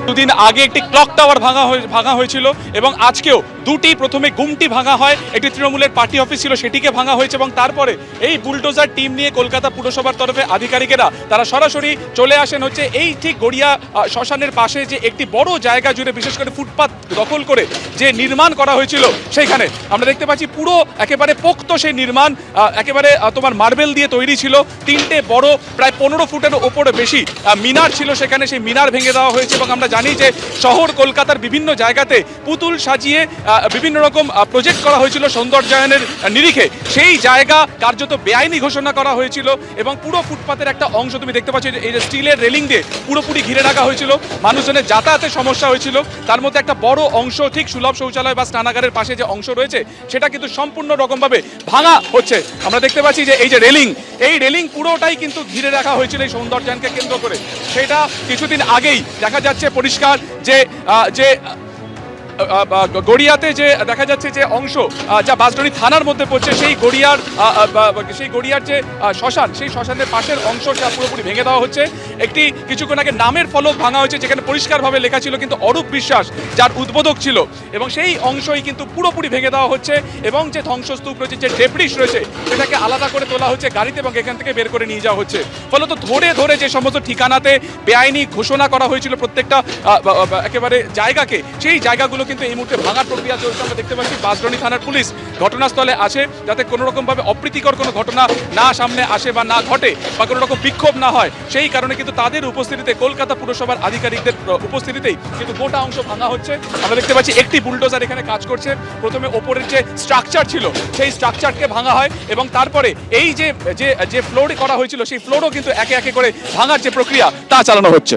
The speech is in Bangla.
দুদিন আগে একটি ক্লক টাওয়ার ভাঙা হয়েছিল এবং আজকেও দুটি, প্রথমে গুমটি ভাঙা হয়, একটি তৃণমূলের পার্টি অফিস ছিল সেটিকে ভাঙা হয়েছে এবং তারপরে এই বুলডোজার টিম নিয়ে কলকাতা পুরসভার তরফে আধিকারিকেরা তারা সরাসরি চলে আসেন হচ্ছে এই ঠিক গড়িয়া শ্মশানের পাশে যে একটি বড় জায়গা জুড়ে, বিশেষ করে ফুটপাত দখল করে যে নির্মাণ করা হয়েছিল সেইখানে আমরা দেখতে পাচ্ছি পুরো একেবারে পোক্ত সেই নির্মাণ, একেবারে তোমার মার্বেল দিয়ে তৈরি ছিল। তিনটে বড় প্রায় 15 ফুটের ওপরে বেশি মিনার ছিল সেখানে, সেই মিনার ভেঙে দেওয়া হয়েছে এবং আমরা জানি যে শহর কলকাতার বিভিন্ন জায়গাতে পুতুল সাজিয়ে বিভিন্ন রকম প্রজেক্ট করা হয়েছিল সৌন্দর্যায়নের নিরিখে, সেই জায়গা কার্যত বেআইনি ঘোষণা করা হয়েছিল এবং পুরো ফুটপাতের একটা অংশ তুমি দেখতে পাচ্ছ এই যে স্টিলের রেলিং দিয়ে পুরোপুরি ঘিরে রাখা হয়েছিল, মানুষজনের যাতায়াতের সমস্যা হয়েছিল। তার মধ্যে একটা বড় অংশ ঠিক সুলভ শৌচালয় বা স্নানাগারের পাশে যে অংশ রয়েছে সেটা কিন্তু সম্পূর্ণ রকমভাবে ভাঙা হচ্ছে। আমরা দেখতে পাচ্ছি যে এই যে রেলিং, এই রেলিং পুরোটাই কিন্তু ঘিরে রাখা হয়েছিল এই সৌন্দর্যায়নকে কেন্দ্র করে। সেটা কিছুদিন আগেই দেখা যাচ্ছে পরিষ্কার যে যে গড়িয়াতে যে দেখা যাচ্ছে যে অংশ যা বাঁশডোরি থানার মধ্যে পড়ছে, সেই গড়িয়ার যে শ্মশান, সেই শ্মশানের পাশের অংশটা পুরোপুরি ভেঙে দেওয়া হচ্ছে। একটি কিছুক্ষণ আগে নামের ফলক ভাঙা হয়েছে যেখানে পরিষ্কারভাবে লেখা ছিল কিন্তু অরূপ বিশ্বাস যার উদ্বোধক ছিল, এবং সেই অংশই কিন্তু পুরোপুরি ভেঙে দেওয়া হচ্ছে এবং যে ধ্বংসস্তূপ রয়েছে, যে ডেব্রিস রয়েছে সেটাকে আলাদা করে তোলা হচ্ছে গাড়িতে এবং এখান থেকে বের করে নিয়ে যাওয়া হচ্ছে। ফলত ধরে ধরে যে সমস্ত ঠিকানাতে বেআইনি ঘোষণা করা হয়েছিল প্রত্যেকটা একেবারে জায়গাকে, সেই জায়গাগুলো কিন্তু এই মুহূর্তে ভাঙার প্রক্রিয়া চলছে। আমরা দেখতে পাচ্ছি বাঁশডোরি থানার পুলিশ ঘটনাস্থলে আছে যাতে কোনো রকমভাবে অপ্রীতিকর কোনো ঘটনা না সামনে আসে বা না ঘটে বা কোনো রকম বিক্ষোভ না হয়, সেই কারণে কিন্তু তাদের উপস্থিতিতে, কলকাতা পুরসভার আধিকারিকদের উপস্থিতিতেই কিন্তু গোটা অংশ ভাঙা হচ্ছে। আমরা দেখতে পাচ্ছি একটি বুলডোজার এখানে কাজ করছে। প্রথমে ওপরের যে স্ট্রাকচার ছিল সেই স্ট্রাকচারকে ভাঙা হয় এবং তারপরে এই যে ফ্লোর করা হয়েছিল সেই ফ্লোরও কিন্তু একে একে করে ভাঙার যে প্রক্রিয়া তা চালানো হচ্ছে।